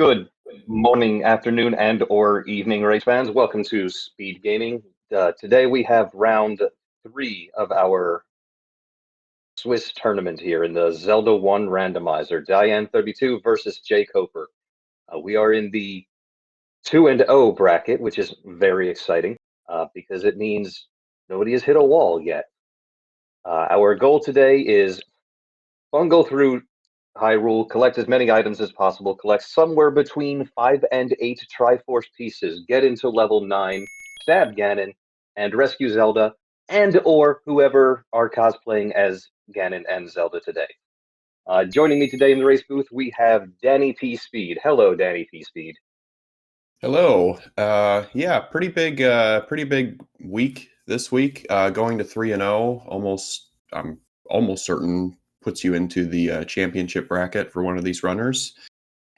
Good morning, afternoon, and or evening, race fans. Welcome to Speed Gaming. Today we have round 3 of our Swiss tournament here in the Zelda 1 Randomizer. Diane32 versus jkoper. We are in the 2-0 bracket, which is very exciting because it means nobody has hit a wall yet. Our goal today is go through Hyrule, collect as many items as possible, collect somewhere between 5 and 8 Triforce pieces, get into level 9, stab Ganon, and rescue Zelda, and or whoever are cosplaying as Ganon and Zelda today. Joining me today in the race booth, we have Danny P. Speed. Hello, Danny P. Speed. Hello. Yeah, pretty big week this week. Going to 3-0, I'm almost certain puts you into the championship bracket for one of these runners.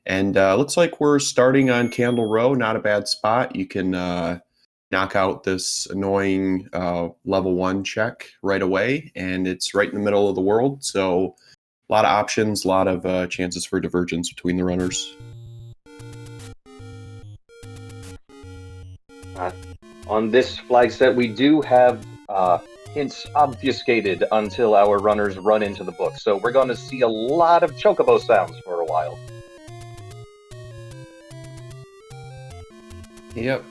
And looks like we're starting on Candle Row. Not a bad spot. You can knock out this annoying level 1 check right away, and it's right in the middle of the world. So a lot of options, a lot of chances for divergence between the runners. On this flag set, we do have hints obfuscated until our runners run into the book. So we're going to see a lot of chocobo sounds for a while. Yep,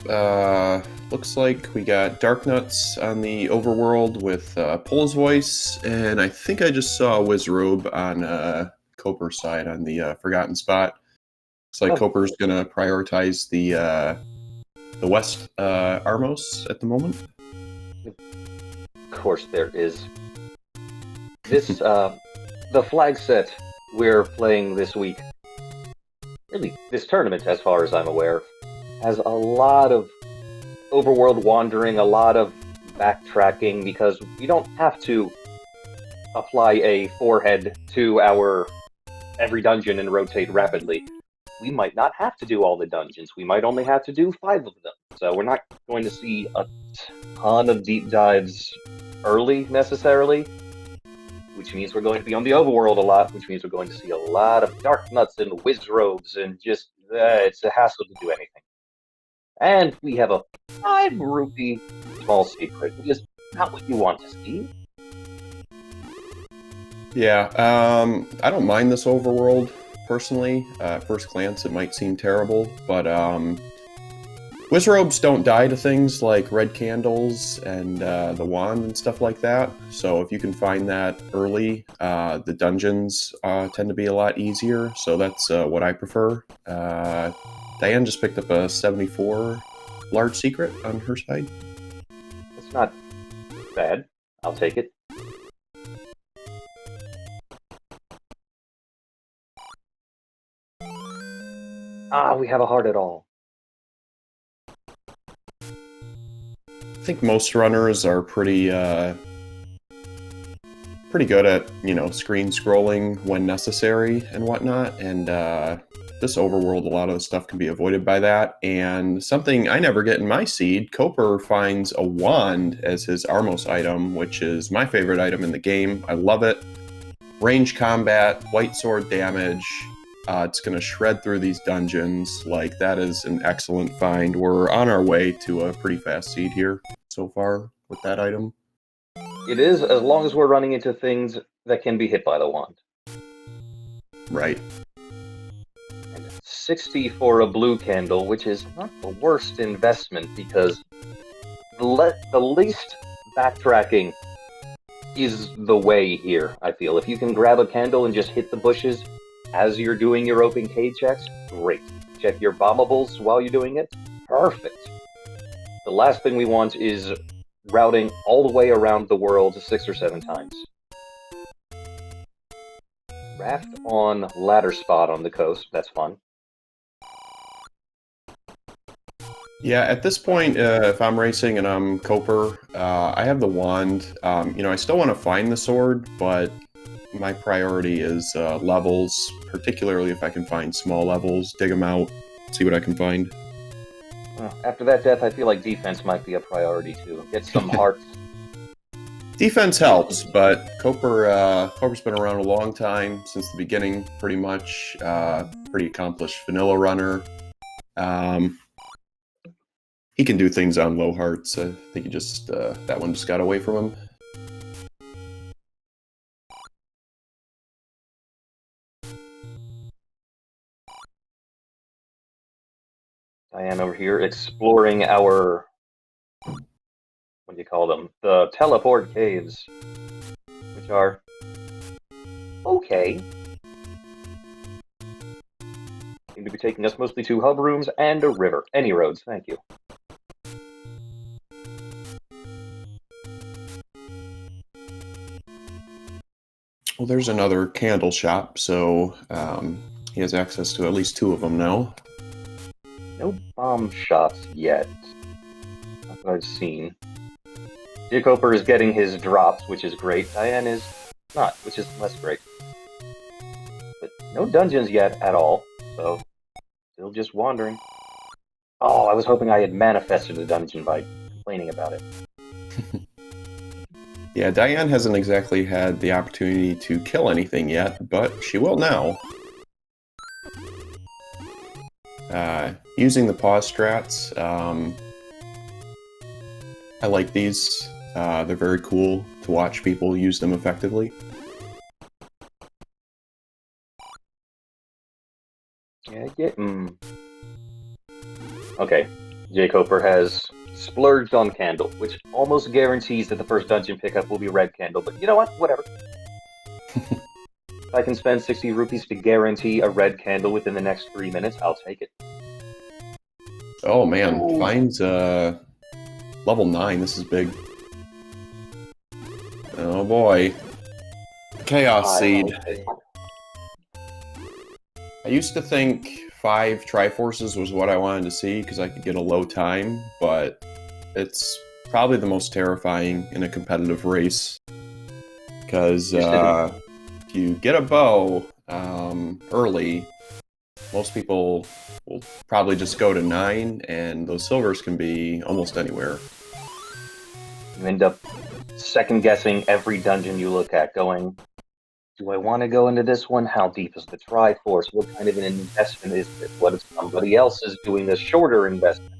looks like we got Dark Nuts on the overworld with Pole's voice, and I think I just saw Wizrobe on Coper's side on the Forgotten Spot. Looks like Coper's gonna prioritize the West Armos at the moment. Of course there is. This, the flag set we're playing this week, really this tournament as far as I'm aware, has a lot of overworld wandering, a lot of backtracking, because we don't have to apply a forehead to our every dungeon and rotate rapidly. We might not have to do all the dungeons. We might only have to do 5 of them. So we're not going to see a ton of deep dives early, necessarily, which means we're going to be on the overworld a lot, which means we're going to see a lot of Dark Nuts and Wizrobes, and just, it's a hassle to do anything. And we have a 5 rupee small secret, which is not what you want to see. Yeah, I don't mind this overworld. Personally, at first glance, it might seem terrible, but Wizrobes don't die to things like red candles and the wand and stuff like that. So if you can find that early, the dungeons tend to be a lot easier. So that's what I prefer. Diane just picked up a 74 large secret on her side. It's not bad. I'll take it. We have a heart at all. I think most runners are pretty good at, screen scrolling when necessary and whatnot. And this overworld, a lot of the stuff can be avoided by that. And something I never get in my seed, Coper finds a wand as his Armos item, which is my favorite item in the game. I love it. Range combat, white sword damage. It's going to shred through these dungeons. Like, that is an excellent find. We're on our way to a pretty fast seed here so far with that item. It is, as long as we're running into things that can be hit by the wand. Right. And 60 for a blue candle, which is not the worst investment, because the least backtracking is the way here, I feel. If you can grab a candle and just hit the bushes as you're doing your open cave checks, great. Check your bombables while you're doing it, perfect. The last thing we want is routing all the way around the world 6 or 7 times. Raft on ladder spot on the coast, that's fun. Yeah, at this point, if I'm racing and I'm Coper, I have the wand. I still want to find the sword, but my priority is levels, particularly if I can find small levels, dig them out, see what I can find. After that death, I feel like defense might be a priority too. Get some hearts. Defense helps, but Coper's been around a long time, since the beginning, pretty much. Pretty accomplished vanilla runner. He can do things on low hearts. I think he just that one just got away from him. Diane over here exploring our, what do you call them? The teleport caves, which are okay. Seem to be taking us mostly to hub rooms and a river. Any roads, thank you. Well, there's another candle shop, so he has access to at least 2 of them now. No bomb shots yet. Not that I've seen. Jkoper is getting his drops, which is great. Diane is not, which is less great. But no dungeons yet at all, so still just wandering. Oh, I was hoping I had manifested a dungeon by complaining about it. Yeah, Diane hasn't exactly had the opportunity to kill anything yet, but she will now. Using the pause strats, I like these. They're very cool to watch people use them effectively. Okay, Jkoper has splurged on candle, which almost guarantees that the first dungeon pickup will be red candle, but you know what? Whatever. If I can spend 60 rupees to guarantee a red candle within the next 3 minutes, I'll take it. Oh man, Ooh. finds level 9, this is big. Oh boy. Chaos Seed. I used to think 5 Triforces was what I wanted to see because I could get a low time, but it's probably the most terrifying in a competitive race. Because if you get a bow early, most people will probably just go to 9, and those silvers can be almost anywhere. You end up second-guessing every dungeon you look at, going, do I want to go into this one? How deep is the Triforce? What kind of an investment is this? What if somebody else is doing a shorter investment?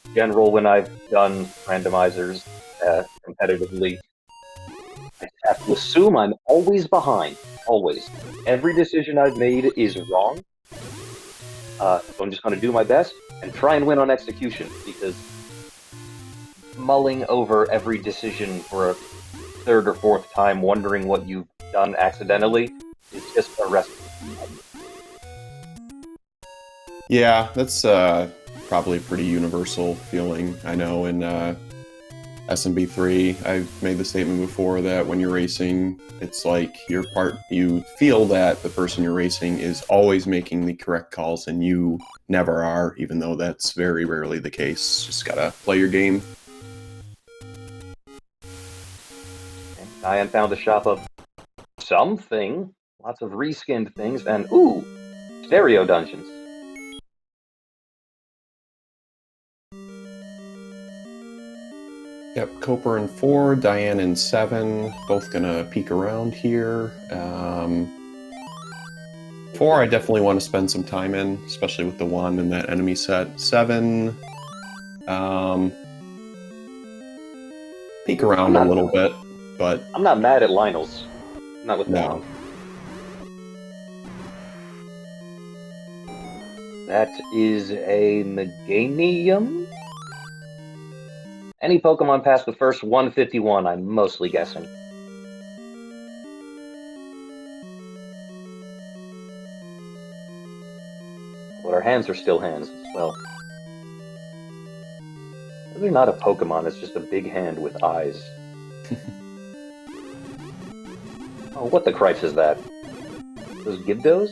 In general, when I've done randomizers competitively, I have to assume I'm always behind. Always. Every decision I've made is wrong. So I'm just going to do my best and try and win on execution, because mulling over every decision for a 3rd or 4th time, wondering what you've done accidentally, is just a recipe. Yeah, that's probably a pretty universal feeling. I know in SMB3, I've made the statement before that when you're racing, it's like you feel that the person you're racing is always making the correct calls, and you never are, even though that's very rarely the case. Just gotta play your game. Diane found a shop of something, lots of reskinned things, and ooh, stereo dungeons. Yep, Coper in 4, Diane in 7, both gonna peek around here. 4, I definitely want to spend some time in, especially with the wand and that enemy set. 7, peek around a little bit, but I'm not mad at Lionel's. Not with no. That is a Meganium? Any Pokemon past the first 151, I'm mostly guessing. But our hands are still hands as well. They're not a Pokemon, it's just a big hand with eyes. Oh, what the cripes is that? Those Gibdos?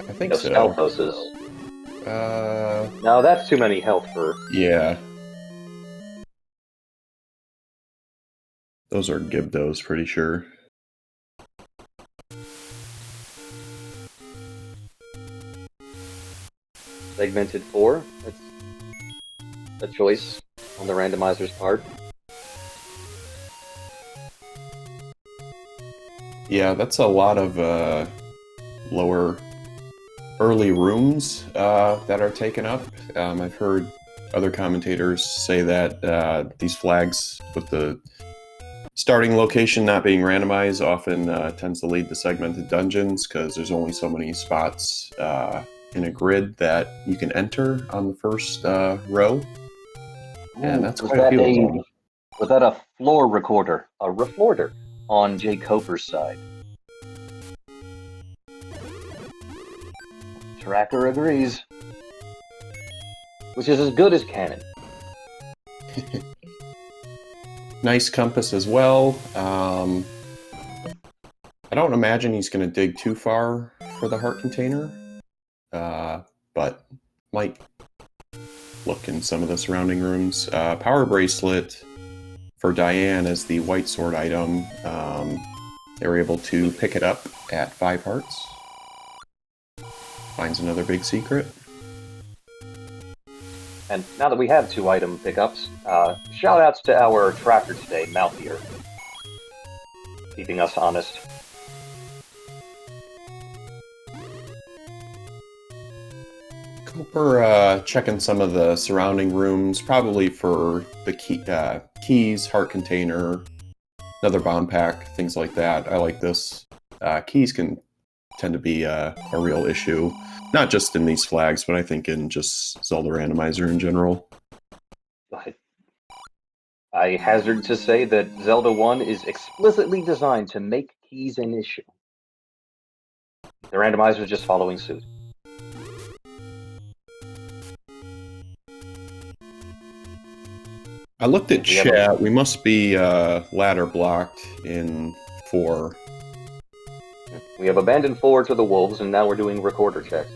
I think so. Stalfoses. No, that's too many health for... Yeah. Those are Gibdos, pretty sure. Segmented 4? That's a choice on the randomizer's part. Yeah, that's a lot of lower early rooms that are taken up. I've heard other commentators say that these flags with the starting location not being randomized often tends to lead to segmented dungeons because there's only so many spots in a grid that you can enter on the first row. And that's quite a few of them. Was that a floor recorder, a reflorder on jkoper's side? Tracker agrees. Which is as good as canon. Nice compass as well. I don't imagine he's going to dig too far for the heart container, but might look in some of the surrounding rooms. Power bracelet for Diane as the white sword item. They were able to pick it up at 5 hearts. Finds another big secret. And now that we have 2 item pickups, shout-outs to our tracker today, Mouthier. Keeping us honest. Cooper checking some of the surrounding rooms, probably for the keys, heart container, another bomb pack, things like that. I like this. Keys can tend to be a real issue. Not just in these flags, but I think in just Zelda Randomizer in general. I hazard to say that Zelda 1 is explicitly designed to make keys an issue. The randomizer is just following suit. I looked at chat. We must be ladder blocked in 4. We have abandoned 4 to the wolves, and now we're doing recorder checks.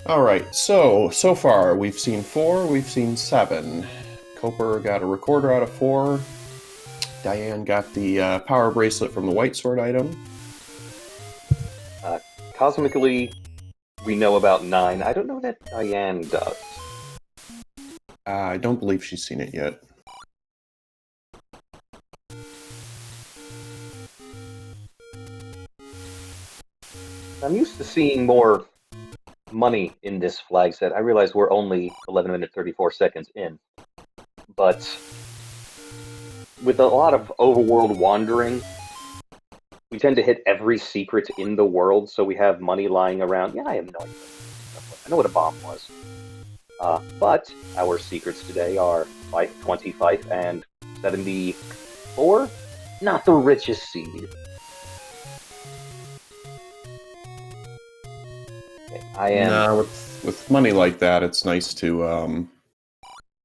Alright, so far we've seen 4, we've seen 7. Cooper got a recorder out of 4. Diane got the power bracelet from the white sword item. Cosmically, we know about 9. I don't know that Diane does. I don't believe she's seen it yet. I'm used to seeing more money in this flag set. I realize we're only 11 minutes 34 seconds in, but with a lot of overworld wandering, we tend to hit every secret in the world, so we have money lying around. Yeah, I have no idea. I know what a bomb was. But our secrets today are 25 and 74. Not the richest seed. I am. No, with money like that, it's nice to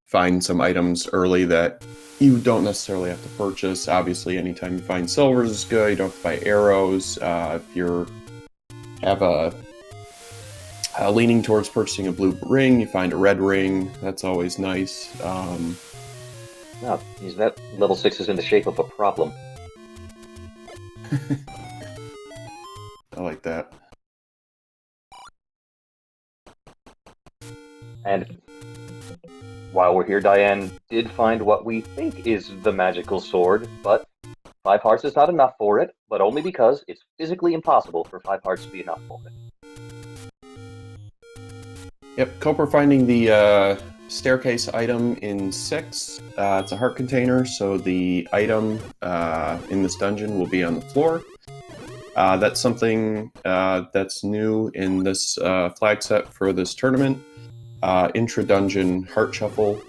find some items early that you don't necessarily have to purchase. Obviously, anytime you find silvers is good. You don't have to buy arrows. If you have a leaning towards purchasing a blue ring, you find a red ring. That's always nice. No, that level 6 is in the shape of a problem. I like that. And while we're here, Diane did find what we think is the magical sword, but 5 hearts is not enough for it, but only because it's physically impossible for 5 hearts to be enough for it. Yep, Cooper finding the staircase item in 6. It's a heart container, so the item in this dungeon will be on the floor. That's something that's new in this flag set for this tournament. Intra-dungeon heart shuffle.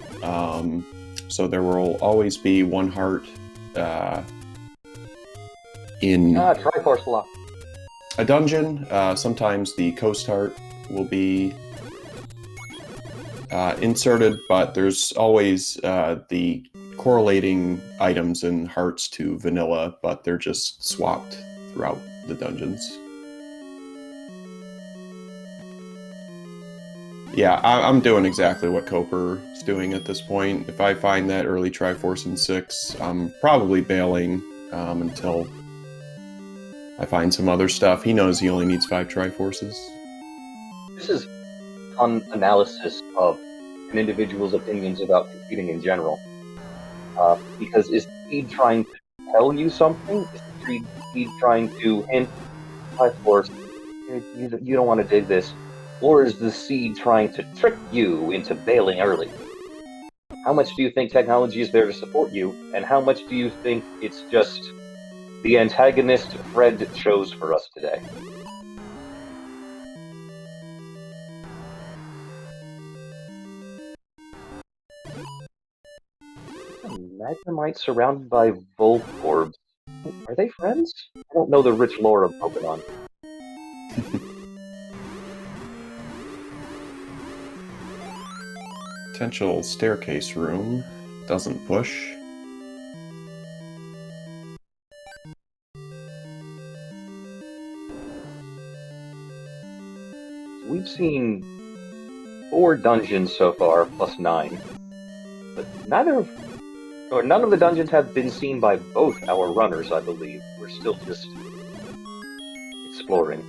So there will always be 1 heart in Triforce block. a dungeon. Sometimes the coast heart will be inserted, but there's always the correlating items and hearts to vanilla, but they're just swapped throughout the dungeons. Yeah, I'm doing exactly what Cooper is doing at this point. If I find that early Triforce in 6, I'm probably bailing until I find some other stuff. He knows he only needs 5 Triforces. This is an analysis of an individual's opinions about computing in general. Because is Speed trying to tell you something? Is Speed trying to hint, Triforce, you don't want to dig this? Or is the seed trying to trick you into bailing early? How much do you think technology is there to support you, and how much do you think it's just the antagonist Fred chose for us today? A Magnemite surrounded by Voltorbs. Are they friends? I don't know the rich lore of Pokemon. Potential staircase room. Doesn't push. We've seen 4 dungeons so far, plus 9. But none of the dungeons have been seen by both our runners, I believe. We're still just exploring.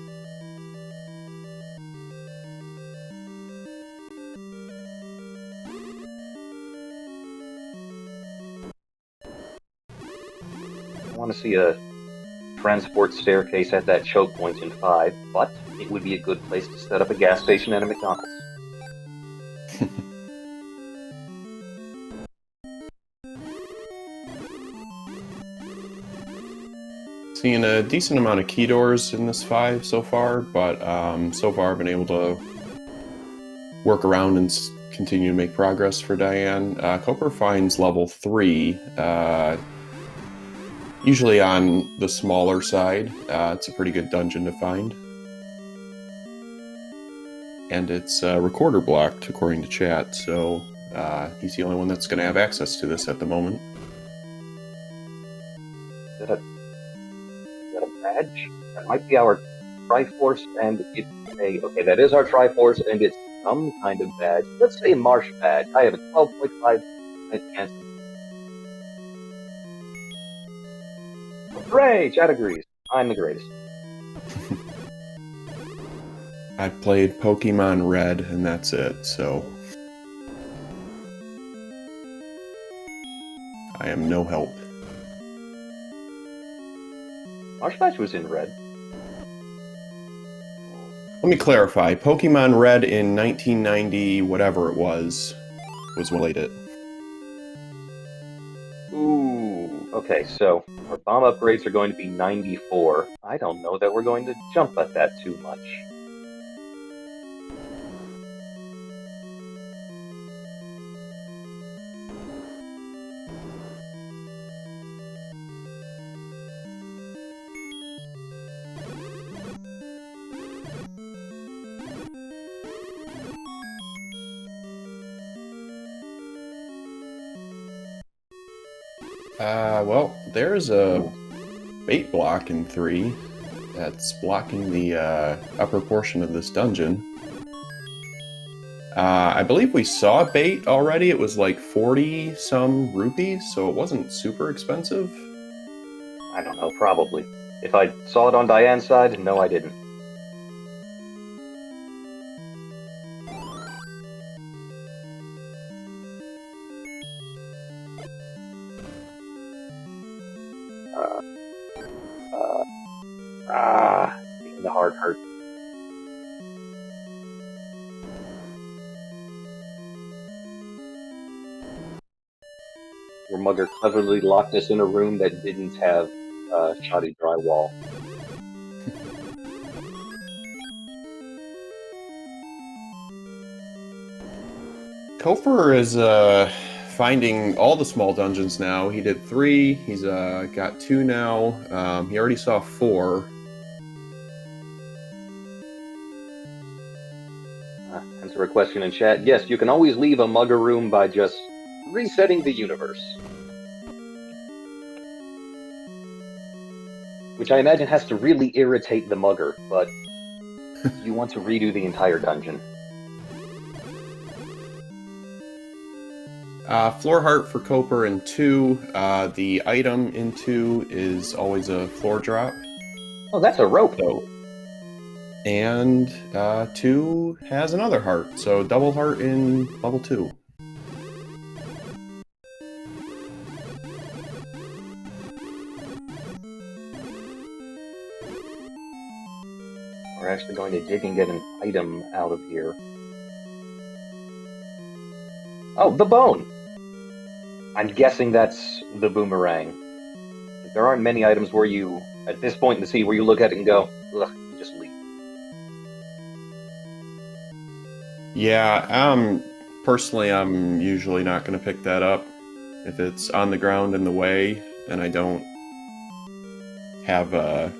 I want to see a transport staircase at that choke point in 5, but it would be a good place to set up a gas station and a McDonald's. Seeing a decent amount of key doors in this 5 so far, but so far I've been able to work around and continue to make progress for Diane. Koper finds level 3, usually on the smaller side. It's a pretty good dungeon to find. And it's recorder blocked, according to chat, so he's the only one that's going to have access to this at the moment. Is that a badge? That might be our Triforce, and it's a... Okay, that is our Triforce, and it's some kind of badge. Let's say Marsh badge. I have a 12.5% chance. Hooray! Chat agrees. I'm the greatest. I played Pokemon Red, and that's it, so I am no help. Marsh badge was in red. Let me clarify. Pokemon Red in 1990, whatever it was what played it. Ooh, okay, so our bomb upgrades are going to be 94. I don't know that we're going to jump at that too much. Well, there's a bait block in 3 that's blocking the upper portion of this dungeon. I believe we saw bait already. It was like 40 some rupees, so it wasn't super expensive. I don't know, probably. If I saw it on Diane's side, no, I didn't. Making the heart hurt. Your mugger cleverly locked us in a room that didn't have shoddy drywall. Koper is finding all the small dungeons now. He did 3. He's got 2 now. He already saw 4. Answer a question in chat. Yes, you can always leave a mugger room by just resetting the universe. Which I imagine has to really irritate the mugger, but you want to redo the entire dungeon. Floor heart for Koper in 2. The item in 2 is always a floor drop. Oh, that's a rope. So, and 2 has another heart, so double heart in level 2. We're actually going to dig and get an item out of here. Oh, the bone! I'm guessing that's the boomerang. There aren't many items where you, at this point in the sea, where you look at it and go, ugh, you just leave. Yeah, personally, I'm usually not going to pick that up. If it's on the ground in the way, and I don't have a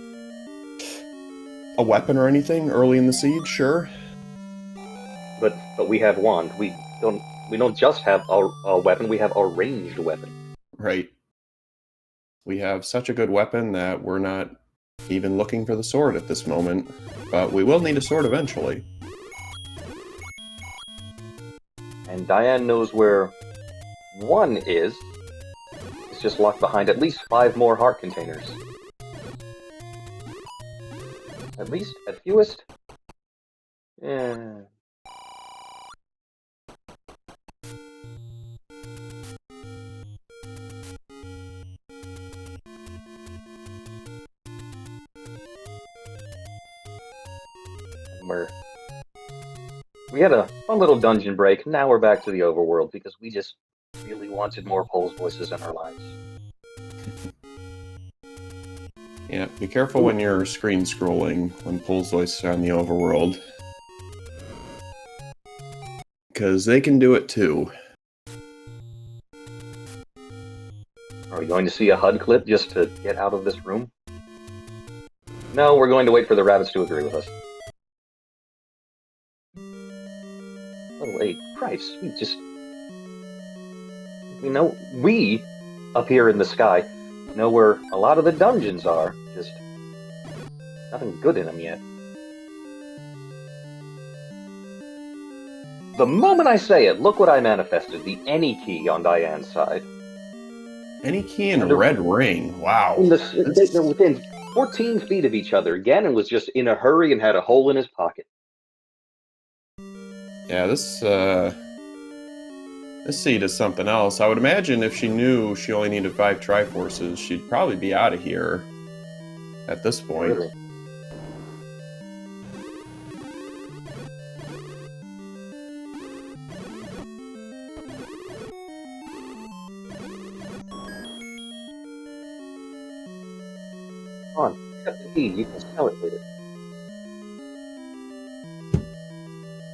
weapon or anything early in the siege, sure. But we have wand. We don't just have a weapon. We have a ranged weapon. Right. We have such a good weapon that we're not even looking for the sword at this moment, but we will need a sword eventually. And Diane knows where one is. It's just locked behind at least 5 more heart containers. At least, at fewest. Yeah. We had a fun little dungeon break. Now we're back to the overworld because we just really wanted more Pole's voices in our lives. Yeah, be careful when you're screen scrolling when Pole's voices are on the overworld. Because they can do it too. Are we going to see a HUD clip just to get out of this room? No, we're going to wait for the rabbits to agree with us. Level 8. Christ, we up here in the sky know where a lot of the dungeons are, just nothing good in them yet. The moment I say it, look what I manifested, the any key on Diane's side. Any key and a red ring, wow. They're within 14 feet of each other. Ganon was just in a hurry and had a hole in his pocket. Yeah, this seed is something else. I would imagine if she knew she only needed 5 Triforces, she'd probably be out of here at this point. Really? Come on, pick up the key. You can sell it later.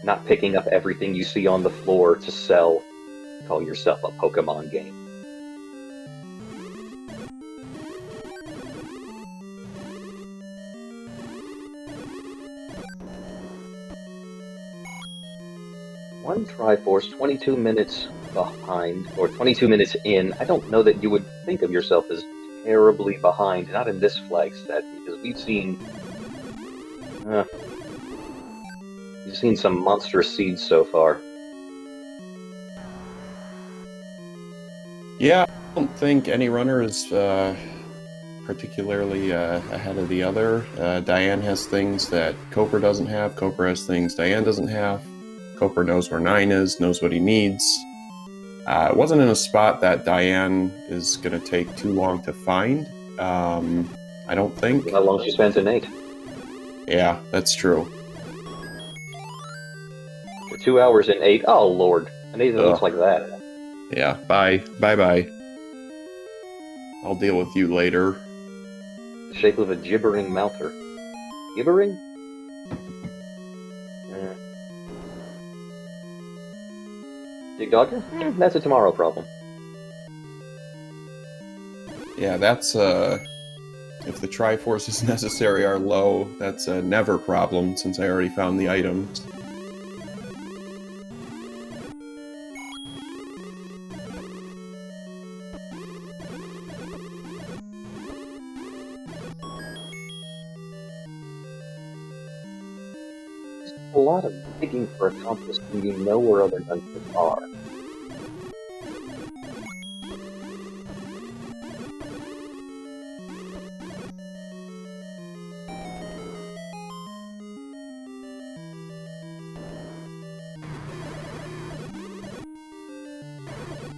Not picking up everything you see on the floor to sell. Call yourself a Pokemon game. One Triforce, 22 minutes behind, or 22 minutes in. I don't know that you would think of yourself as terribly behind, not in this flag set, because we've seen some monstrous seeds so far. Yeah, I don't think any runner is particularly ahead of the other. Diane has things that jkoper doesn't have. jkoper has things Diane doesn't have. jkoper knows where 9 is, knows what he needs. It wasn't in a spot that Diane is going to take too long to find. I don't think. How long she spent in 8? Yeah, that's true. We're 2 hours in 8. Oh, Lord. An 8 that looks like that. Yeah, bye. Bye-bye. I'll deal with you later. The shape of a gibbering mouther. Gibbering? Dig Dogger? That's a tomorrow problem. Yeah, that's, if the Triforces necessary are low, that's a never problem, since I already found the items. A lot of digging for a compass when you know where other dungeons are.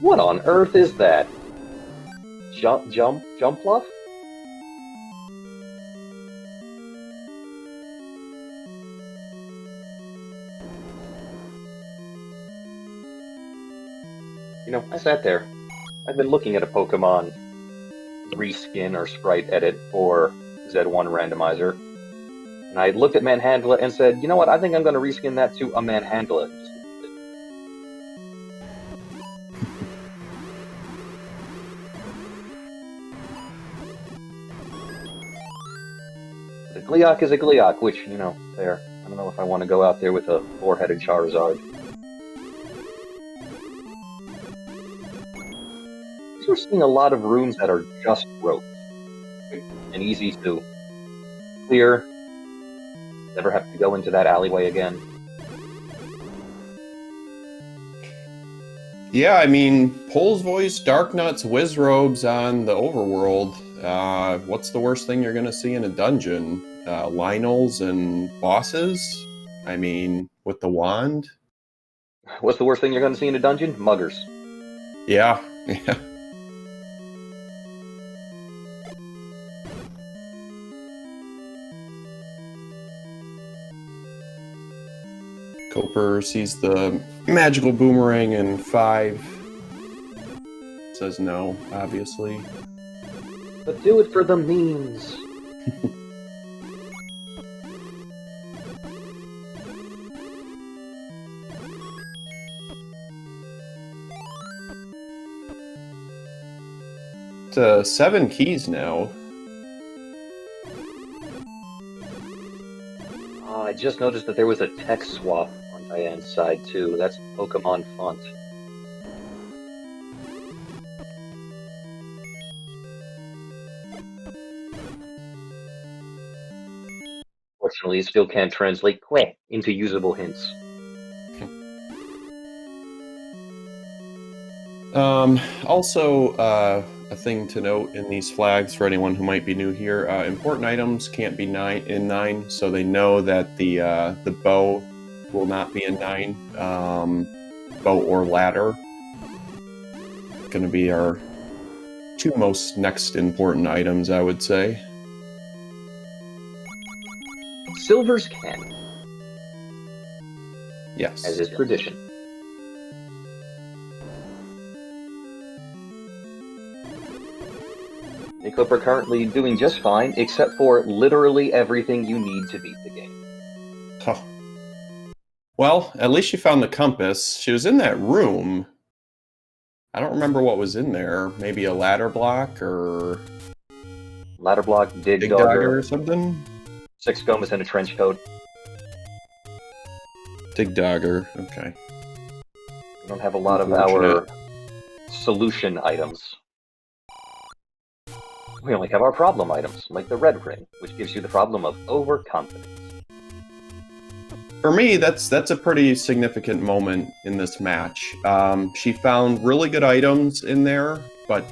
What on earth is that? Jump fluff? You know, I sat there. I've been looking at a Pokemon reskin or sprite edit for Z1 Randomizer, and I looked at Manhandla and said, you know what, I think I'm going to reskin that to a Manhandla. The Gleok is a Gleok, which, you know, there. I don't know if I want to go out there with a four-headed Charizard. We're seeing a lot of rooms that are just ropes and easy to clear. Never have to go into that alleyway again. Yeah, I mean, Pole's Voice, Dark Nuts, Wizrobes on the overworld. What's the worst thing you're going to see in a dungeon? Lionels and bosses? I mean, with the wand? What's the worst thing you're going to see in a dungeon? Muggers. Yeah, yeah. Jkoper sees the magical boomerang in 5. Says no, obviously. But do it for the memes. It's 7 keys now. I just noticed that there was a text swap on Diane's side too. That's Pokemon font. Fortunately, it still can't translate quick into usable hints. Also, a thing to note in these flags for anyone who might be new here: important items can't be in 9, so they know that the bow will not be in 9. Bow or ladder going to be our 2 most next important items, I would say. Silvers can. Yes. As is tradition. jkoper currently doing just fine, except for literally everything you need to beat the game. Oh. Well, at least she found the compass. She was in that room. I don't remember what was in there. Maybe a ladder block or... Ladder block, dig dogger dogger or something? 6 Gomas in a trench coat. Dig dogger, okay. We don't have a lot of our solution items. We only have our problem items, like the red ring, which gives you the problem of overconfidence. For me, that's a pretty significant moment in this match. She found really good items in there, but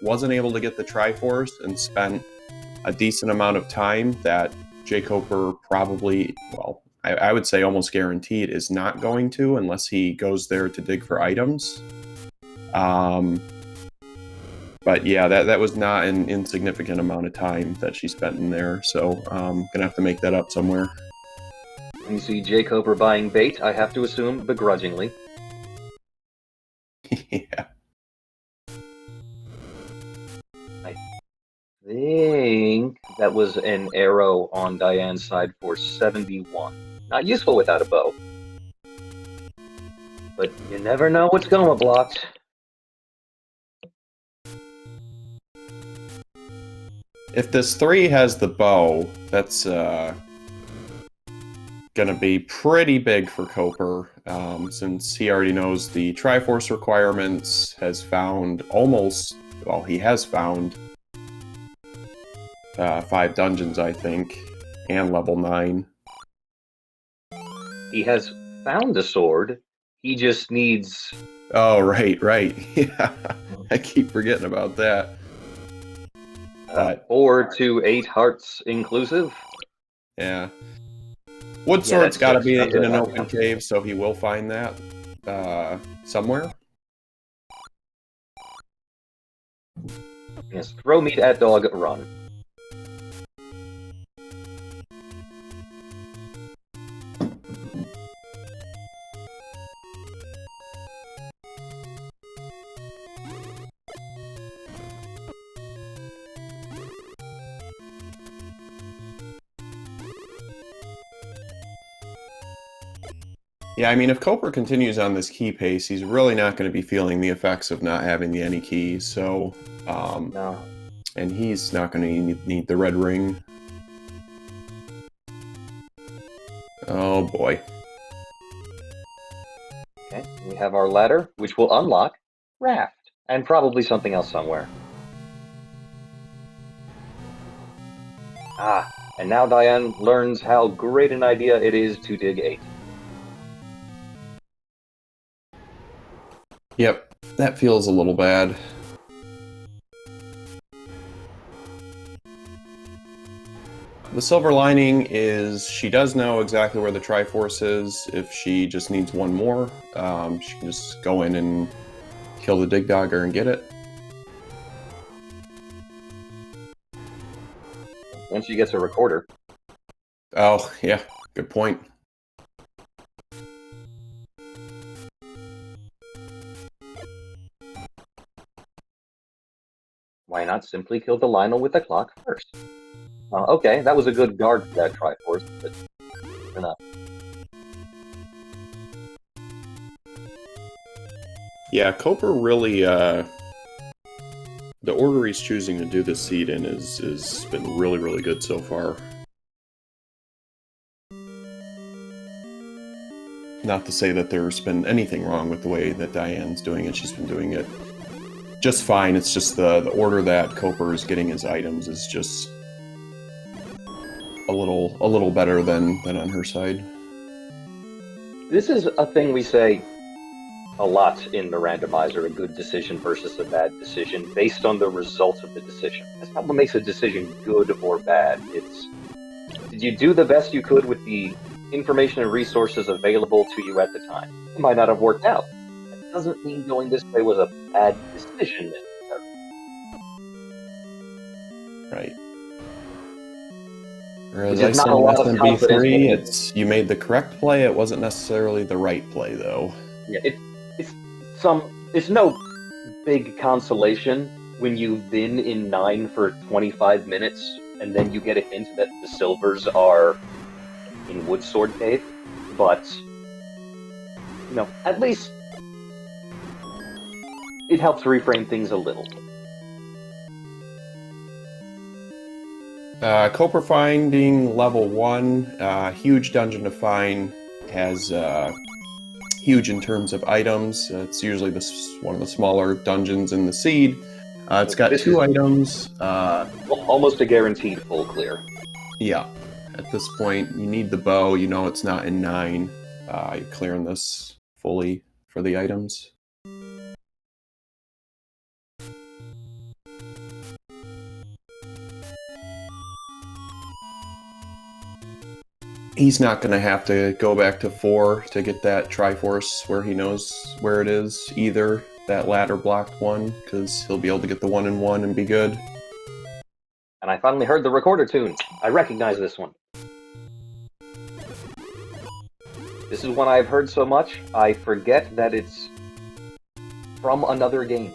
wasn't able to get the Triforce and spent a decent amount of time that jkoper probably, well, I would say almost guaranteed is not going to unless he goes there to dig for items. But yeah, that was not an insignificant amount of time that she spent in there, so I'm gonna have to make that up somewhere. When you see jkoper buying bait, I have to assume begrudgingly. Yeah. I think that was an arrow on Diane's side for 71. Not useful without a bow. But you never know what's Goma blocked. If this 3 has the bow, that's gonna be pretty big for Jkoper, since he already knows the Triforce requirements, has found he has found 5 dungeons, I think, and level 9. He has found a sword, he just needs... Oh, right, yeah. I keep forgetting about that. 4 to 8 hearts inclusive. Yeah. Wood Sword's got to be in an open enough. cave, so he will find that somewhere. Yes, throw meat at dog, run. Yeah, I mean, if Coper continues on this key pace, he's really not going to be feeling the effects of not having the any key. So, No. and he's not going to need the red ring. Oh boy. Okay, we have our ladder, which will unlock raft, and probably something else somewhere. Ah, and now Diane learns how great an idea it is to dig 8. Yep, that feels a little bad. The silver lining is she does know exactly where the Triforce is. If she just needs one more, she can just go in and kill the Dig Dogger and get it. Once she gets a recorder. Oh, yeah, good point. Why not simply kill the Lionel with the clock first? Okay, that was a good guard for that Triforce, but enough. Yeah, Coper really, the order he's choosing to do this seed in is been really, really good so far. Not to say that there's been anything wrong with the way that Diane's doing it. She's been doing it just fine. It's just the order that Coper is getting his items is just a little better than on her side. This is a thing we say a lot in the randomizer, a good decision versus a bad decision, based on the results of the decision. That's not what makes a decision good or bad. It's, did you do the best you could with the information and resources available to you at the time? It might not have worked out. That doesn't mean going this way was a bad decision necessarily. Right. Or as Which I is say not a in lot of confidence SMB3, going in. it's you made the correct play. It wasn't necessarily the right play, though. Yeah, it's no big consolation when you've been in 9 for 25 minutes and then you get a hint that the silvers are in Woodsword Cave, but you know, at least it helps reframe things a little. Coper finding level 1, huge dungeon to find, has huge in terms of items. It's usually one of the smaller dungeons in the seed. It's got 2 items. Almost a guaranteed full clear. Yeah, at this point, you need the bow. You know it's not in 9. You're clearing this fully for the items. He's not going to have to go back to 4 to get that Triforce where he knows where it is, either that ladder blocked one, because he'll be able to get the 1-in-1 and be good. And I finally heard the recorder tune. I recognize this one. This is one I've heard so much, I forget that it's from another game.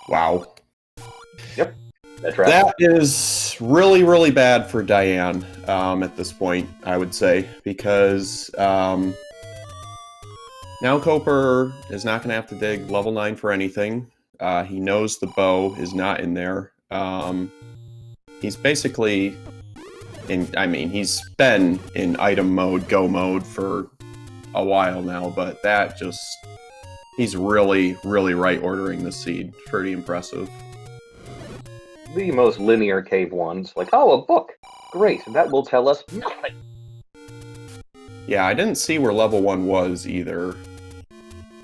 Wow. Yep. That's right. That is really, really bad for Diane at this point, I would say, because now Coper is not going to have to dig level 9 for anything. He knows the bow is not in there. He's basically he's been in item mode, go mode for a while now, but that just, he's really, really right ordering the seed. Pretty impressive. The most linear cave ones, like, oh, a book. Great, that will tell us nothing. Yeah, I didn't see where level 1 was either.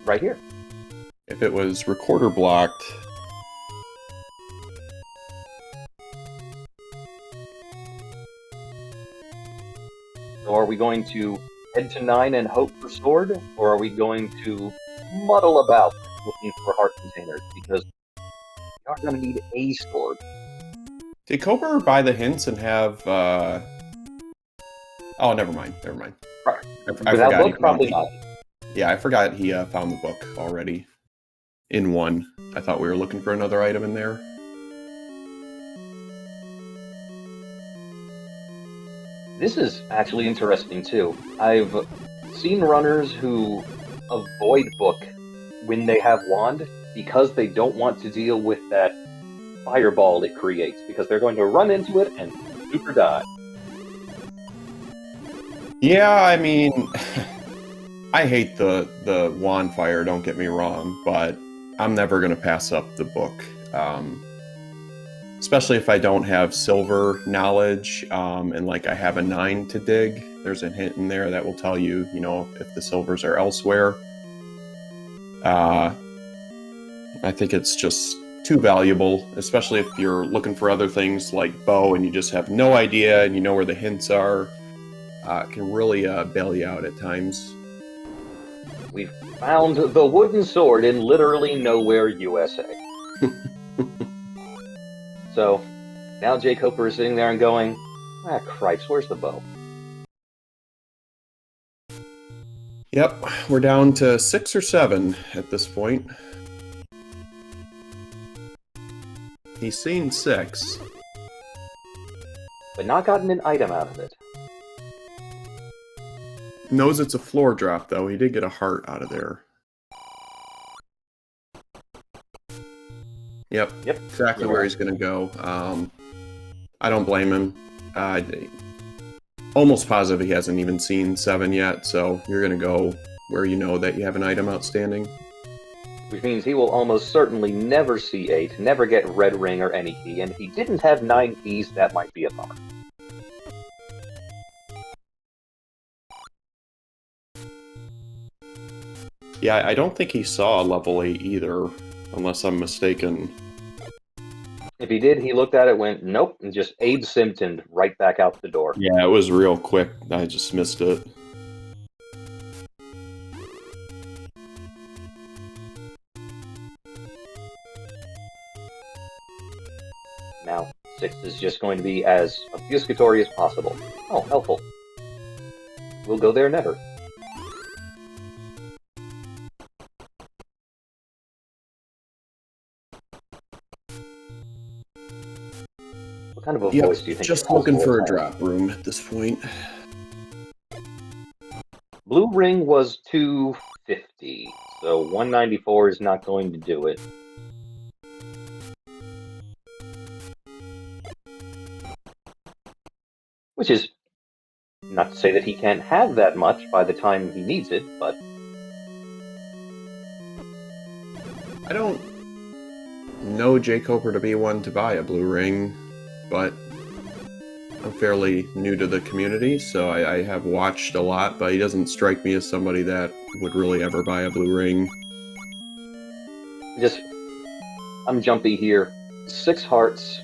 Right here. If it was recorder blocked. So are we going to head to 9 and hope for sword, or are we going to muddle about? looking for heart containers because you are going to need a sword. Did Koper buy the hints and have? Oh, never mind. Right. I Without forgot. book, probably not. Yeah, I forgot he found the book already in one. I thought we were looking for another item in there. This is actually interesting too. I've seen runners who avoid book when they have wand because they don't want to deal with that fireball it creates, because they're going to run into it and super die. Yeah, I mean, I hate the wand fire, don't get me wrong, but I'm never going to pass up the book. Especially if I don't have silver knowledge, and like I have a 9 to dig. There's a hint in there that will tell you, if the silvers are elsewhere. I think it's just too valuable, especially if you're looking for other things like bow and you just have no idea and you know where the hints are. It can really bail you out at times. We've found the wooden sword in literally nowhere, USA. So now jkoper is sitting there and going, cripes, where's the bow? Yep, we're down to 6 or 7 at this point. He's seen 6. But not gotten an item out of it. Knows it's a floor drop, though. He did get a heart out of there. Yep. Exactly where he's going to go. I don't blame him. Almost positive he hasn't even seen 7 yet, so you're going to go where you know that you have an item outstanding. Which means he will almost certainly never see 8, never get red ring or any key, and if he didn't have 9 keys, that might be a bummer. Yeah, I don't think he saw level 8 either, unless I'm mistaken. If he did, he looked at it, went, nope, and just Abe Simpsoned right back out the door. Yeah, it was real quick. I just missed it. Now, 6 is just going to be as obfuscatory as possible. Oh, helpful. We'll go there never. What kind of a voice do you think? Just looking for a drop room at this point. Blue ring was 250, so 194 is not going to do it. Which is not to say that he can't have that much by the time he needs it, but... I don't know jkoper to be one to buy a blue ring, but I'm fairly new to the community, so I have watched a lot, but he doesn't strike me as somebody that would really ever buy a blue ring. I'm jumpy here. 6 hearts,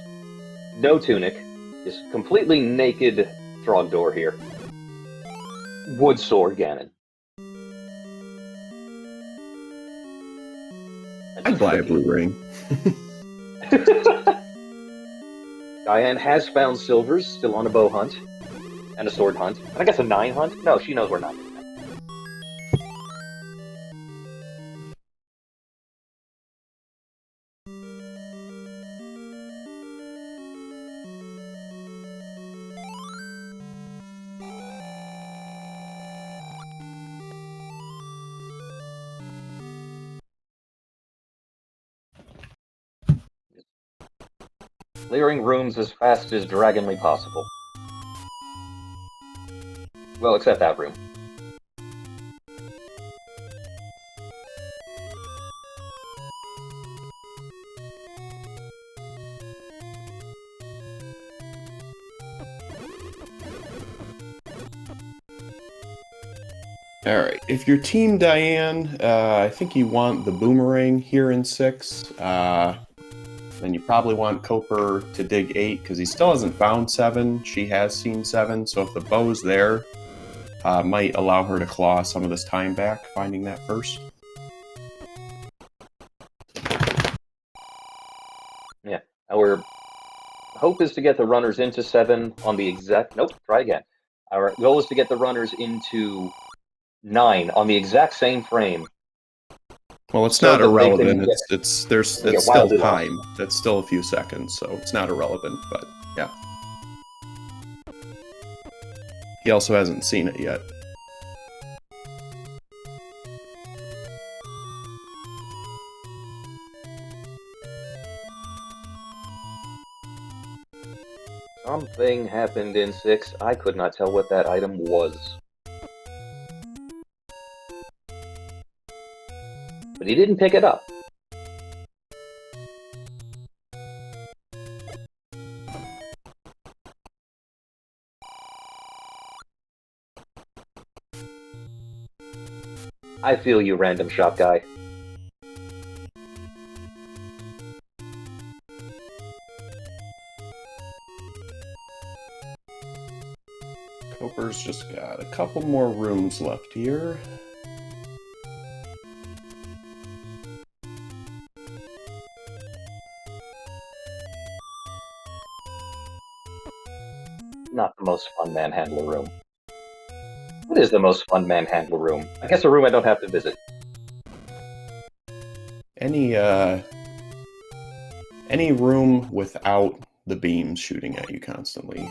no tunic, just completely naked Throgdor here. Wood sword Ganon. I'd buy a blue ring. Diane has found silvers, still on a bow hunt, and a sword hunt, and I guess a 9 hunt? No, she knows where 9 is. Clearing rooms as fast as dragonly possible. Well, except that room. Alright, if you're Team Diane, I think you want the boomerang here in 6. Then you probably want Koper to dig 8, because he still hasn't found 7. She has seen 7, so if the bow's there, might allow her to claw some of this time back, finding that first. hope is to get the runners into 7 on the exact... Nope, try again. Our goal is to get the runners into 9 on the exact same frame. Well, it's So not that they irrelevant. can It's get still wildly lost. time. That's still a few seconds, so it's not irrelevant. But yeah, he also hasn't seen it yet. Something happened in 6. I could not tell what that item was. But he didn't pick it up. I feel you, random shop guy. Coper's just got a couple more rooms left here. Not the most fun manhandler room. What is the most fun manhandler room? I guess a room I don't have to visit. Any room without the beams shooting at you constantly.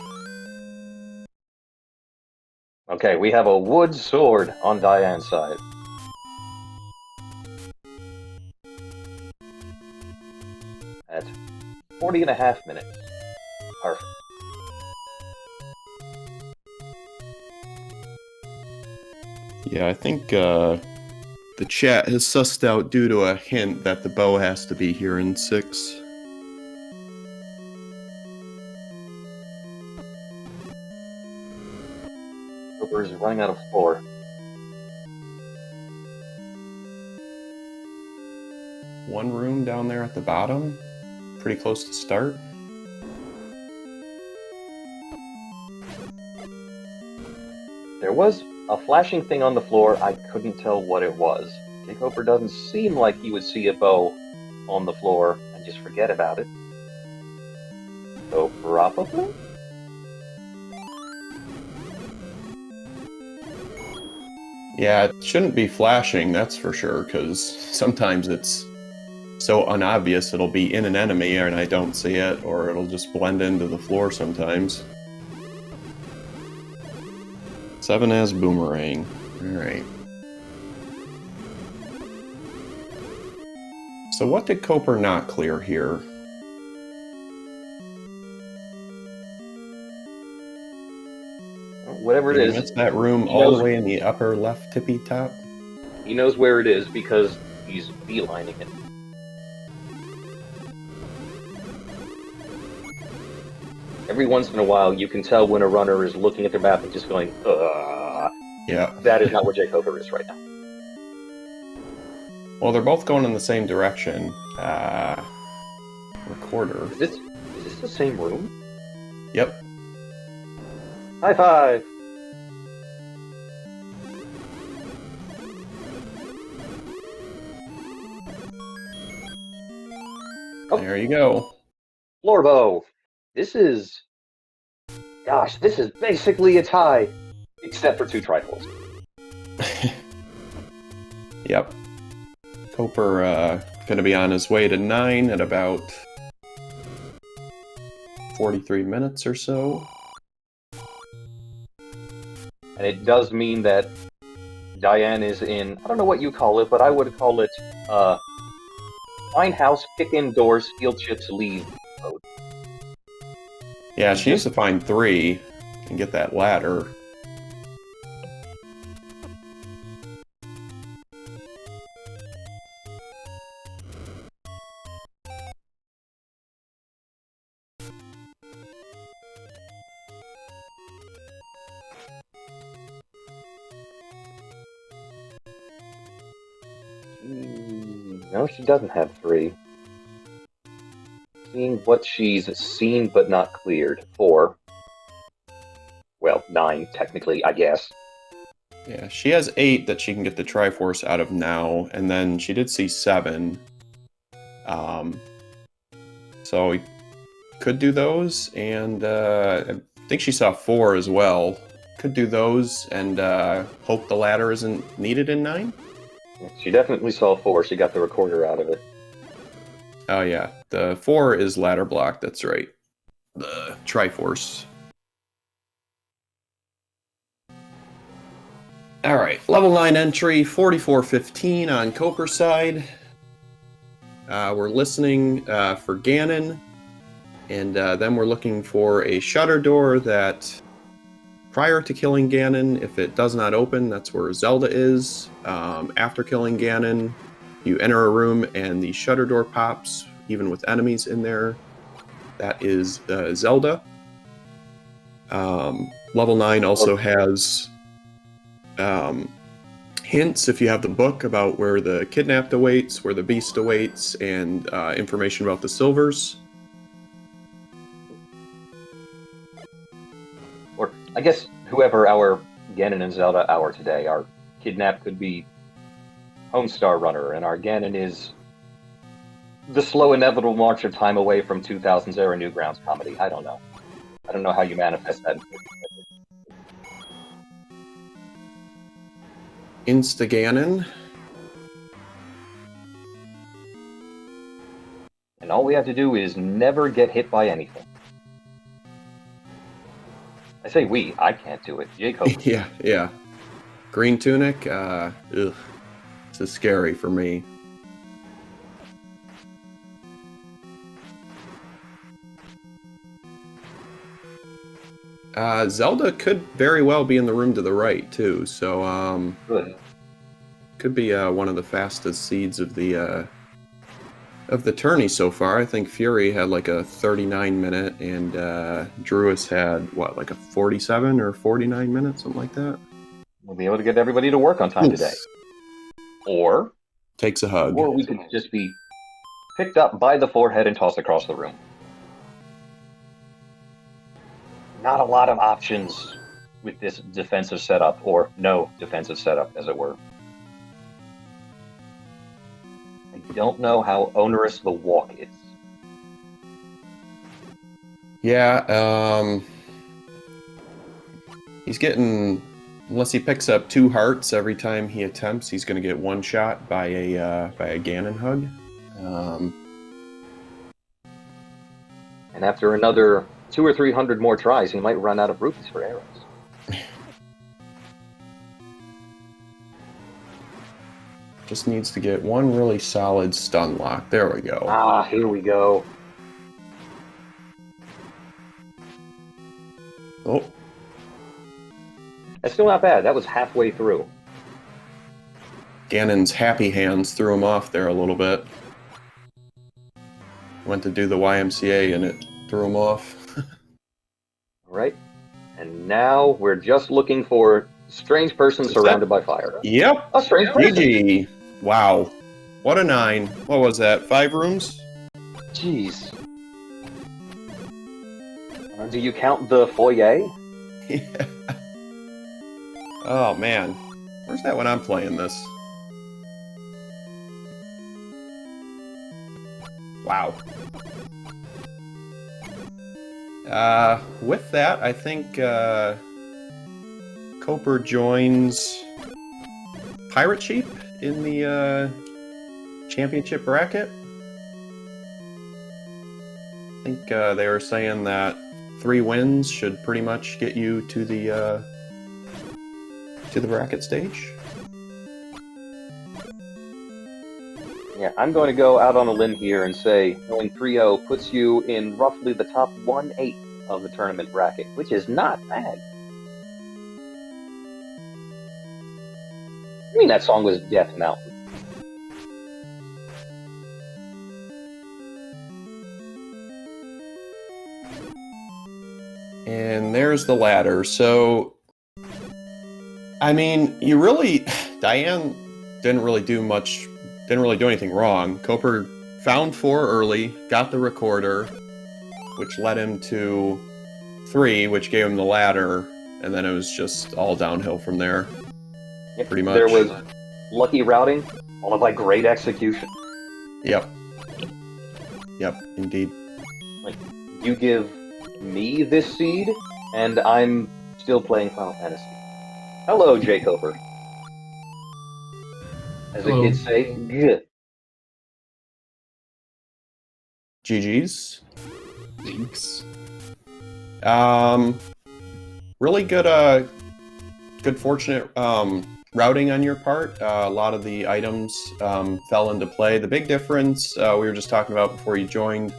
Okay, we have a wood sword on Diane's side. At 40.5 minutes. Perfect. Yeah, I think the chat has sussed out due to a hint that the bow has to be here in 6. Cooper is running out of floor. One room down there at the bottom, pretty close to start. There was a flashing thing on the floor. I couldn't tell what it was. jkoper doesn't seem like he would see a bow on the floor and just forget about it. So probably? Yeah, it shouldn't be flashing, that's for sure, because sometimes it's so unobvious it'll be in an enemy and I don't see it, or it'll just blend into the floor sometimes. 7 has boomerang. Alright. So what did Coper not clear here? Whatever it is. It's that room all the way in the upper left tippy top. He knows where it is because he's beelining it. Every once in a while, you can tell when a runner is looking at their map and just going, ugh. Yeah. That is not where jkoper is right now. Well, they're both going in the same direction. Recorder. Is this the same room? Yep. High five! Oh. There you go. Floor bow. This is... Gosh, this is basically a tie. Except for 2 trifles. Yep. Coper going to be on his way to 9 at about 43 minutes or so. And it does mean that Diane is in, I don't know what you call it, but I would call it, find house, kick in doors, steal chips, leave mode. Yeah, she needs to find 3 and get that ladder. No, she doesn't have 3. Seeing what she's seen but not cleared. 4. Well, 9, technically, I guess. Yeah, she has 8 that she can get the Triforce out of now, and then she did see 7. So could do those, and I think she saw 4 as well. Could do those, and hope the ladder isn't needed in 9. She definitely saw 4. She got the recorder out of it. Oh yeah, the 4 is ladder block. That's right. The Triforce. All right, level 9 entry, 4415 on Coper side. We're listening for Ganon, and then we're looking for a shutter door that, prior to killing Ganon, if it does not open, that's where Zelda is. After killing Ganon, you enter a room and the shutter door pops, even with enemies in there. That is Zelda. Level 9 also has hints, if you have the book, about where the kidnapped awaits, where the beast awaits, and information about the silvers. Or, I guess, whoever our Ganon and Zelda are today, our kidnap could be Homestar Runner, and our Ganon is the slow, inevitable march of time away from 2000's era Newgrounds comedy. I don't know. I don't know how you manifest that. Insta-Ganon. And all we have to do is never get hit by anything. I say we, I can't do it. jkoper. Yeah. Green Tunic, ugh. This is scary for me. Zelda could very well be in the room to the right, too, so, Good. could be one of the fastest seeds of the tourney so far. I think Fury had like a 39-minute, and Druis had, what, like a 47 or 49 minutes, something like that? We'll be able to get everybody to work on time today. Or takes a hug. Or we could just be picked up by the forehead and tossed across the room. Not a lot of options with this defensive setup, or no defensive setup, as it were. I don't know how onerous the walk is. Yeah, he's getting, unless he picks up 2 hearts every time he attempts, he's going to get one shot by a Ganon hug. And after another 200 or 300 more tries, he might run out of rupees for arrows. Just needs to get one really solid stun lock. There we go. Ah, here we go. Oh. That's still not bad. That was halfway through. Ganon's happy hands threw him off there a little bit. Went to do the YMCA and it threw him off. Right. And now we're just looking for strange person surrounded by fire. Yep. A strange person. GG. Wow. What a 9. What was that? 5 rooms? Jeez. Do you count the foyer? Yeah. Oh man. Where's that when I'm playing this? Wow. With that, I think Coper joins Pirate Sheep in the championship bracket. I think they were saying that 3 wins should pretty much get you to the bracket stage. Yeah, I'm going to go out on a limb here and say going 3-0 puts you in roughly the top 1/8 of the tournament bracket, which is not bad. I mean, that song was Death Mountain. And there's the ladder. So, I mean, you really, Diane didn't really do much, didn't really do anything wrong. Coper found 4 early, got the recorder, which led him to 3, which gave him the ladder, and then it was just all downhill from there. Yep, pretty much. There was lucky routing, followed by great execution. Yep. Yep, indeed. Like, you give me this seed, and I'm still playing Final Fantasy. Hello, jkoper. As the Hello. kids say, G. GG's. Thanks. Really good, good fortunate routing on your part. A lot of the items fell into play. The big difference we were just talking about before you joined.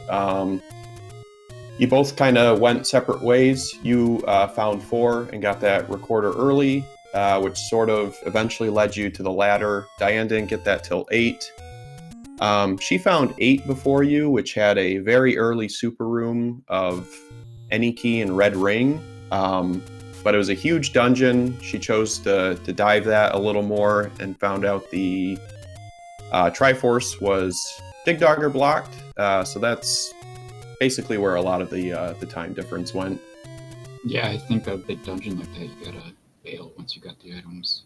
You both kind of went separate ways. You found 4 and got that recorder early, which sort of eventually led you to the ladder. Diane didn't get that till 8. She found 8 before you, which had a very early super room of any key and red ring. But it was a huge dungeon. She chose to dive that a little more and found out the Triforce was Dig Dogger blocked. So that's basically where a lot of the time difference went. Yeah, I think a big dungeon like that, you gotta bail once you got the items.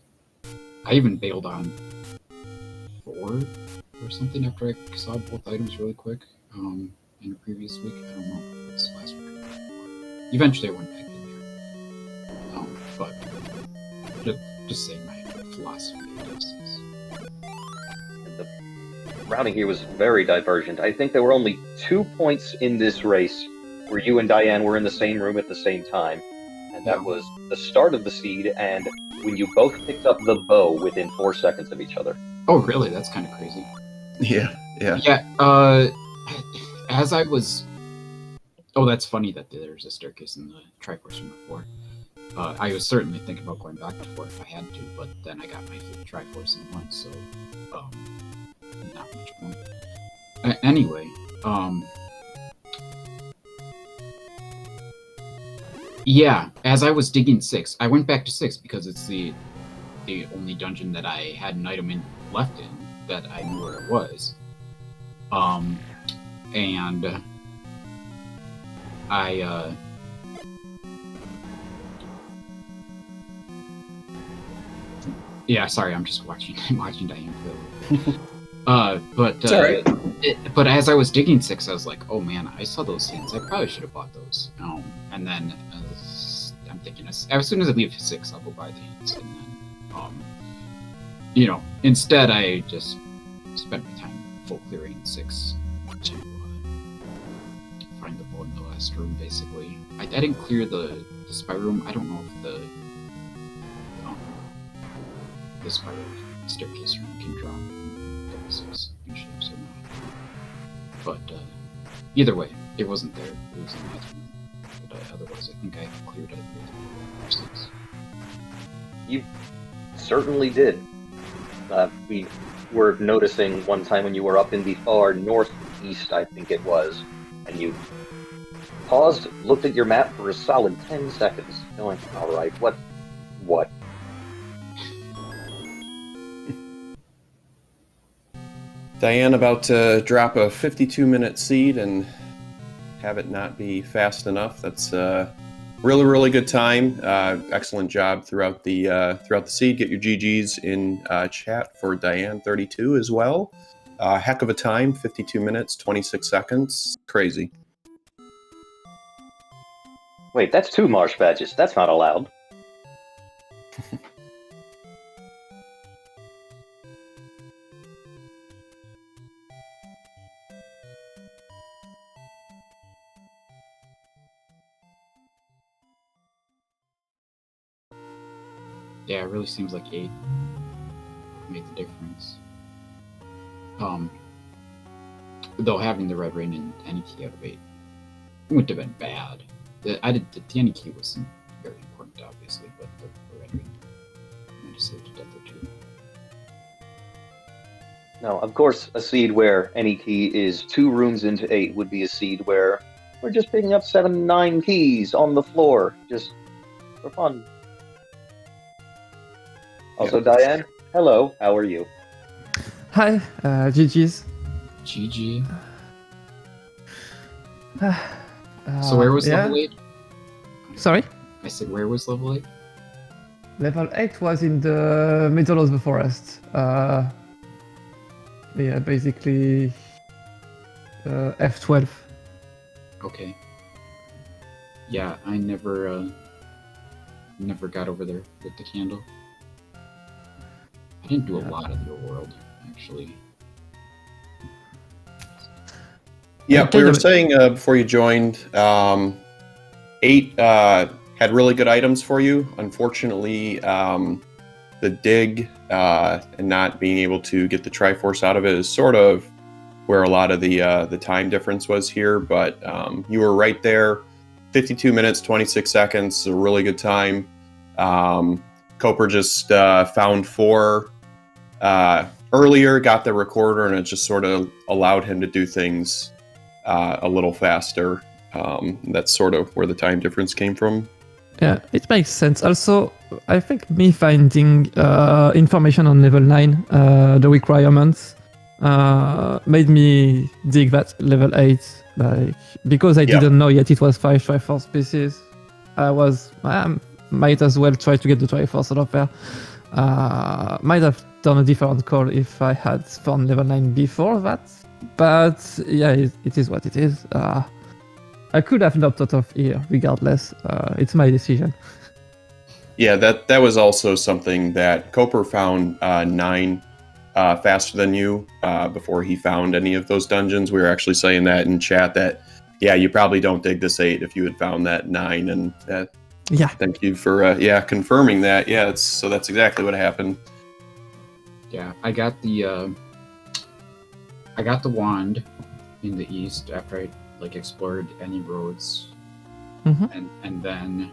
I even bailed on 4 or something after I saw both items really quick in the previous week. I don't know if it's last week or before. Eventually I went back in there. But just saying my philosophy of this is... The routing here was very divergent. I think there were only 2 points in this race where you and Diane were in the same room at the same time. And that was the start of the seed and when you both picked up the bow within 4 seconds of each other. Oh, really? That's kind of crazy. Yeah. Yeah, as I was... Oh, that's funny that there's a staircase in the Triforce room before. I was certainly thinking about going back to 4 if I had to, but then I got my Triforce in 1, so not much point. Anyway, yeah, as I was digging 6, I went back to 6 because it's the only dungeon that I had an item left in that I knew where it was. And I yeah, sorry, I'm just watching Diane play. But It's all right. But as I was digging 6, I was like, oh man, I saw those hands. I probably should have bought those. And then I'm thinking, as soon as I leave 6, I'll go buy the hands. And then, instead I just spent my time full clearing 6 to find the bow in the last room. Basically, I didn't clear the spy room. I don't know if the spiral staircase room can drop double 6 usually, so not. But either way, it wasn't there. It was in the last room. But otherwise, I think I cleared it with 6. You certainly did. We were noticing one time when you were up in the far northeast, I think it was, and you paused, looked at your map for a solid 10 seconds, going, all right, what? Diane about to drop a 52-minute seed and have it not be fast enough. That's really, really good time. Excellent job throughout the seed. Get your GGs in chat for diane32 as well. Heck of a time, 52 minutes, 26 seconds. Crazy. Wait, that's 2 marsh badges. That's not allowed. Yeah, it really seems like 8 made the difference. Though having the red ring and any key out of 8 wouldn't have been bad. The any key wasn't very important, obviously, but the red ring might have saved it there too. Now, of course, a seed where any key is 2 rooms into 8 would be a seed where we're just picking up 7, 9 keys on the floor, just for fun. Also, Diane, hello, how are you? Hi, GG's. GG. So where was level 8? Sorry? I said where was level 8? Level 8 was in the middle of the forest. Yeah, basically F12. Okay. Yeah, I never got over there with the candle. I didn't do a lot of the world, actually. Yeah, Okay, we were the- saying before you joined, 8 had really good items for you. Unfortunately, the dig and not being able to get the Triforce out of it is sort of where a lot of the time difference was here. But you were right there, 52 minutes, 26 seconds, a really good time. Coper just found 4 earlier, got the recorder, and it just sort of allowed him to do things a little faster. That's sort of where the time difference came from. Yeah, it makes sense. Also, I think me finding information on level 9, the requirements, made me dig that level 8. Like, because I didn't know yet it was 5 Triforce pieces, might as well try to get the Triforce out of there. Might have done a different call if I had found level 9 before that. But yeah, it is what it is. I could have dropped out of here regardless. It's my decision. Yeah, that was also something that Coper found 9 faster than you before he found any of those dungeons. We were actually saying that in chat that, yeah, you probably don't dig this 8 if you had found that 9. And Yeah. thank you for confirming that. Yeah, that's exactly what happened. Yeah, I got the wand in the east after I explored any roads, and then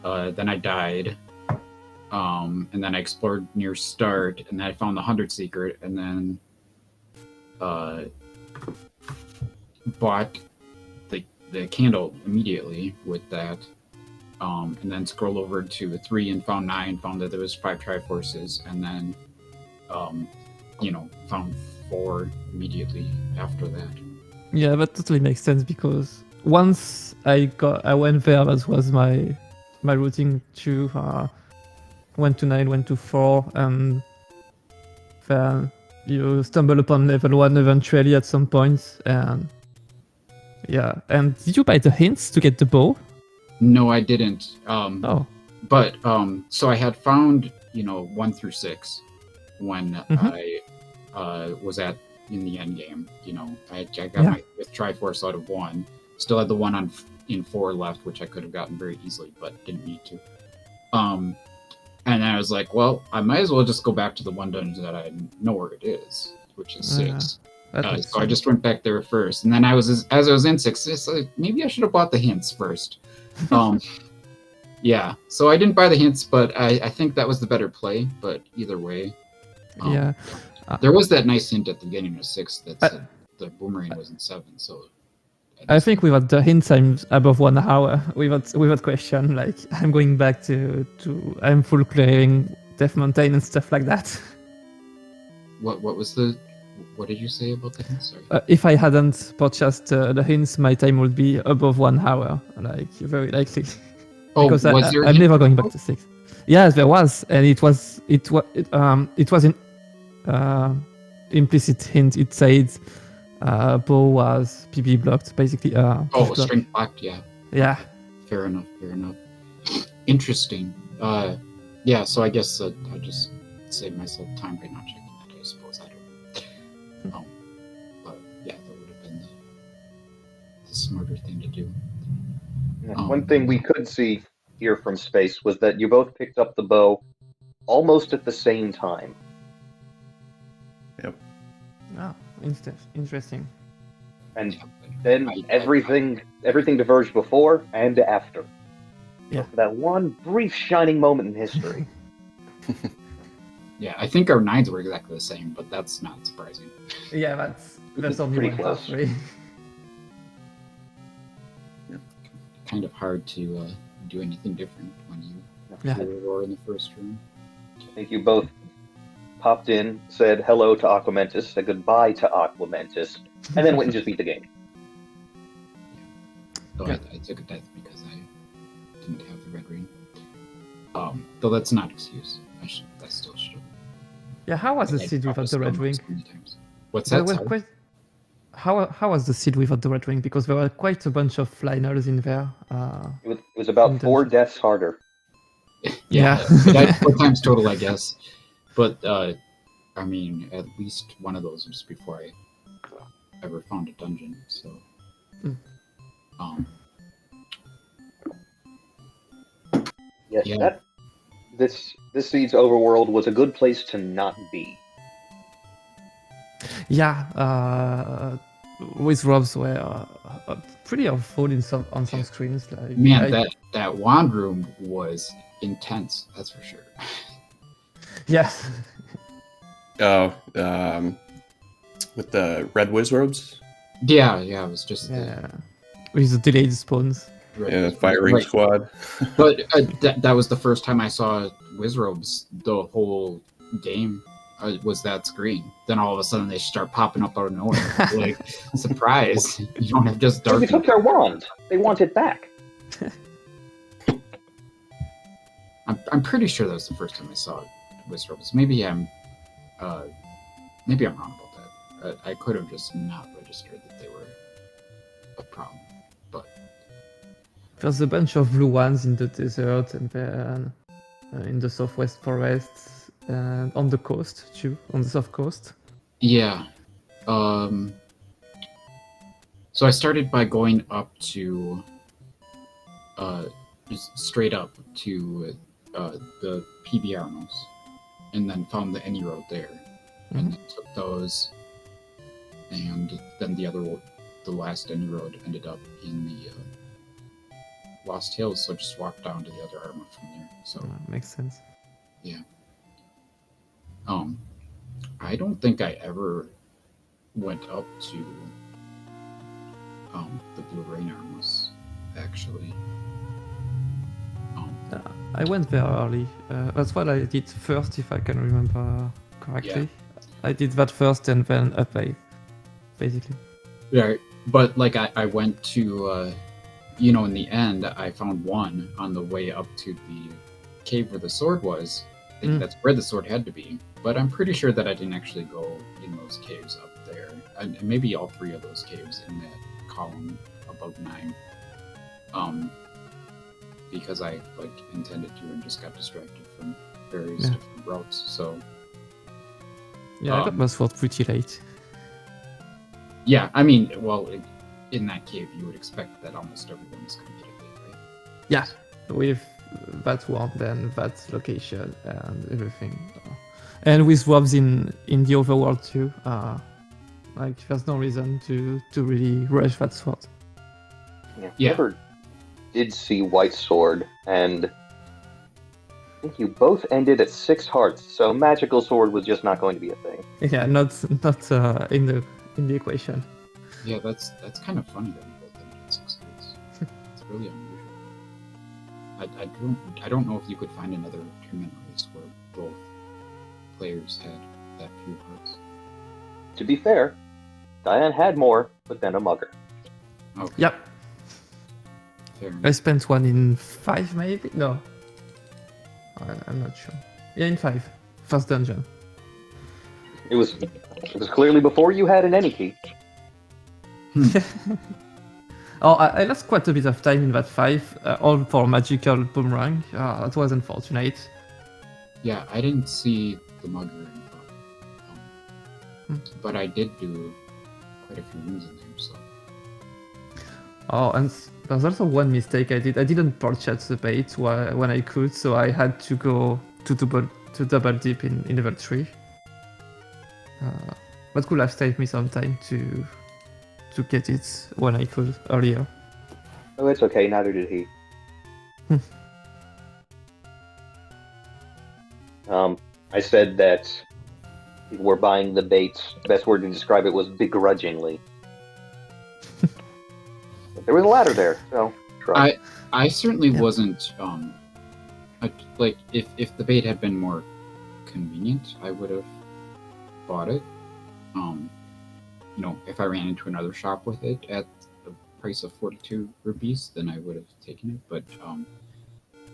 I died, and then I explored near start, and then I found the 100 secret, and then bought the candle immediately with that, and then scrolled over to 3 and found 9, found that there was 5 Triforces, and then found 4 immediately after that. Yeah, that totally makes sense because once I went there, that was my routing to 1 to 9, 1 to 4, and then you stumble upon level 1 eventually at some point, and yeah. And did you buy the hints to get the bow? No, I didn't. Oh. But so I had found 1 through 6 when I was in the end game. I got my with Triforce out of 1. Still had the one in 4 left, which I could have gotten very easily, but didn't need to. And then I was like, well, I might as well just go back to the one dungeon that I know where it is, which is 6. So I just went back there first, and then as I was in 6, maybe I should have bought the hints first. Yeah, so I didn't buy the hints, but I think that was the better play. But either way, Yeah. There was that nice hint at the beginning of 6 that said the boomerang was in 7. So I think without the hints, I'm above 1 hour without question. Like I'm going back to I'm full clearing Death Mountain and stuff like that. What did you say about the hints? Sorry. If I hadn't purchased the hints, my time would be above 1 hour, like very likely. Because I'm never going back to 6. Yes, there was, and it was in implicit hint. It said bow was PB blocked, basically. Strength blocked. Yeah. Yeah. Fair enough. Interesting. Yeah. So I guess I'll just save myself time by not checking that. I suppose I don't. But yeah, that would have been the smarter thing to do. One thing we could see here from space was that you both picked up the bow almost at the same time. Yep. Oh, interesting. And then everything diverged before and after. Yeah. So that one brief shining moment in history. Yeah, I think our 9s were exactly the same, but that's not surprising. Yeah, that's only pretty one close. half, right? Kind of hard to do anything different when you were in the first room. I think you both popped in, said hello to Aquamentus, said goodbye to Aquamentus, and then went and just beat the game. So I took a death because I didn't have the red ring. Though that's not an excuse. I still should have. Yeah, how was the siege without the red ring? What's that? how was the seed without the red ring? Because there were quite a bunch of liners in there. It was about In 4 dungeon. deaths harder. Yeah, Yeah. that's 4 times total, I guess. But I mean, at least one of those was before I ever found a dungeon. So, Mm. Yes, Yeah. this seed's overworld was a good place to not be. Yeah, with robs were pretty awful on some screens. Like Man, that wand room was intense. That's for sure. yes, Oh, with the red whiz robes. Yeah, it was just yeah, with the delayed spawns. Yeah, firing squad. But that was the first time I saw Wizrobes. The whole game was that screen. Then all of a sudden they start popping up out of nowhere. Like, surprise! You don't have just So dark. they took their wand. They want it back. I'm pretty sure that was the first time I saw Wizrobes. Maybe I'm wrong about that. I could have just not registered that they were a problem. But There's a bunch of blue ones in the desert and then in the southwest forest and on the coast too, on the south coast. yeah, so I started by going up to, just straight up to the PBR mouse, and then found the any road there, and then took those, and then the last any road ended up in the Lost Hills, so I just walked down to the other armor from there. So Makes sense. I don't think I ever went up to the Blue Rain Armors, actually. I went there early. That's what I did first, if I can remember correctly. I did that first and then apply, basically. Yeah, but like I went to, in the end, I found one on the way up to the cave where the sword was. I think that's where the sword had to be. But I'm pretty sure that I didn't actually go in those caves up there. And maybe all 3 of those caves in that column above 9. Because I intended to and just got distracted from various different routes. So yeah, I got my sword pretty late. Yeah, I mean, well, in that cave, you would expect that almost everyone is going to get a bit, right? Yeah, with that one, then that location and everything. And with robs in the overworld too. There's no reason to really rush that sword. Yeah. Never did see White Sword, and I think you both ended at 6 hearts, so Magical Sword was just not going to be a thing. Yeah, not in the equation. Yeah, that's kind of funny that we both ended at 6 hearts. It's really unusual. I don't know if you could find another tournament release where both players had that few hearts. To be fair, Diane had more, but then a mugger. Okay. Yep. Fair enough. I spent one in 5, maybe? No. I'm not sure. Yeah, in 5. First dungeon. It was clearly before you had an any key. Oh, I lost quite a bit of time in that 5, all for magical boomerang. It was unfortunate. Yeah, I didn't see the mugger in 5. But I did do quite a few moves in there, so. Oh, and there's also one mistake I did. I didn't purchase the bait when I could, so I had to go to double dip in level 3. That could have saved me some time to get it when I could earlier. Oh, it's okay, neither did he. I said that people were buying the baits. The best word to describe it was begrudgingly. But there was a ladder there, so try. I certainly wasn't if the bait had been more convenient, I would have bought it. If I ran into another shop with it at the price of 42 rupees, then I would have taken it.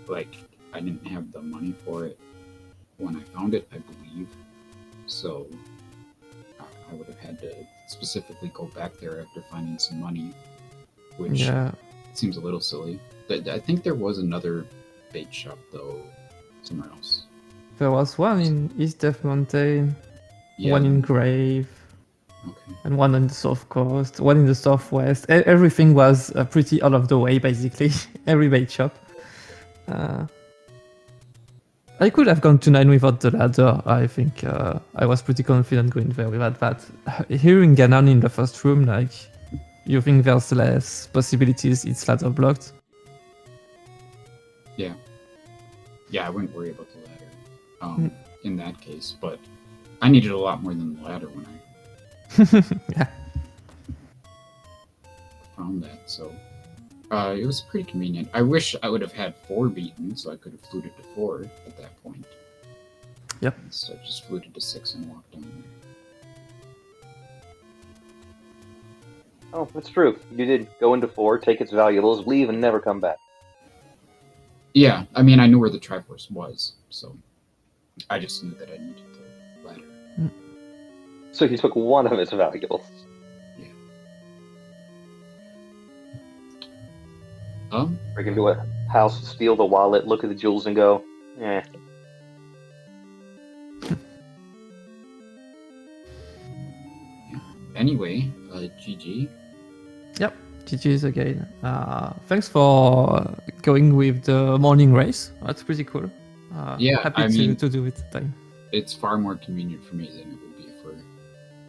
But I didn't have the money for it when I found it, I believe. So I I would have had to specifically go back there after finding some money, which Yeah. seems a little silly. But I think there was another bait shop though, somewhere else. There was one in East Death Mountain, Yeah. one in Grave, Okay. and one on the South Coast, one in the Southwest. Everything was pretty out of the way, basically. Every bait shop. I could have gone to 9 without the ladder. I think I was pretty confident going there without that. Hearing Ganon in the first room, like, you think there's less possibilities it's ladder blocked? Yeah. Yeah, I wouldn't worry about the ladder in that case, but I needed a lot more than the ladder when I Yeah. found that, so it was pretty convenient. I wish I would have had 4 beaten, so I could have fluted to 4 at that point. Yep. Instead, just fluted to 6 and walked down there. Oh, that's true. You did go into 4, take its valuables, leave, and never come back. Yeah, I mean, I knew where the Triforce was, so I just knew that I needed the ladder. So you took one of its valuables. Break into a house, steal the wallet, look at the jewels, and go, eh. Anyway, GG. Yep, GG's again. Thanks for going with the morning race. That's pretty cool. Yeah, happy I mean, to do it time. It's far more convenient for me than it would be for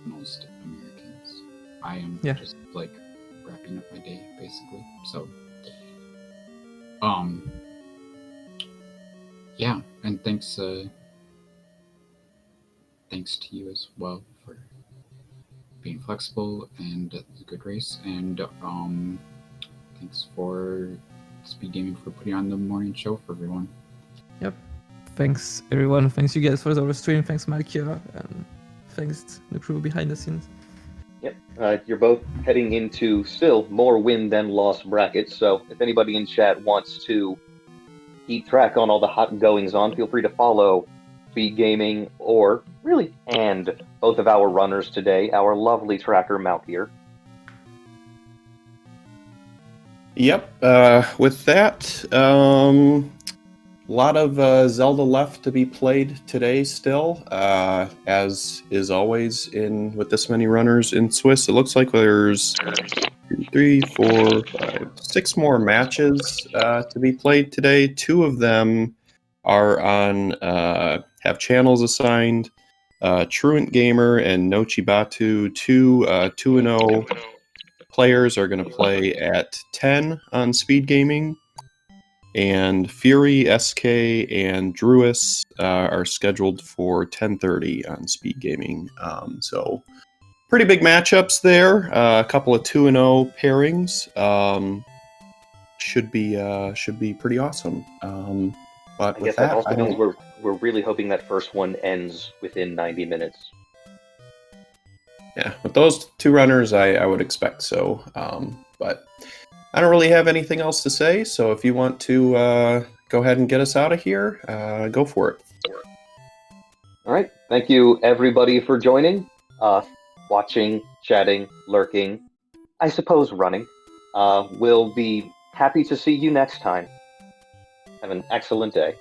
most Americans. I am just like wrapping up my day basically. So, yeah, and thanks to you as well for being flexible and a good race, and thanks for SpeedGaming for putting on the morning show for everyone. Yep. Thanks everyone. Thanks you guys for the stream. Thanks Malkia, and thanks the crew behind the scenes. Yep. You're both heading into still more win than loss brackets, so if anybody in chat wants to keep track on all the hot goings on, feel free to follow SpeedGaming and both of our runners today, our lovely tracker Mount here. Yep. With that, a lot of Zelda left to be played today still, as is always with this many runners in Swiss. It looks like there's 2, 3, 4, 5, 6 more matches to be played today. 2 of them are on have channels assigned. Truant Gamer and Nochibatu, 2-0 players are going to play at 10 on SpeedGaming. And Fury, SK, and Druis are scheduled for 10:30 on SpeedGaming. So pretty big matchups there. A couple of 2-0 pairings. Should be pretty awesome. But I with guess that that, also means we're really hoping that first one ends within 90 minutes. Yeah, with those 2 runners, I would expect so. But I don't really have anything else to say, so if you want to go ahead and get us out of here, go for it. All right. Thank you, everybody, for joining, watching, chatting, lurking, I suppose running. We'll be happy to see you next time. Have an excellent day.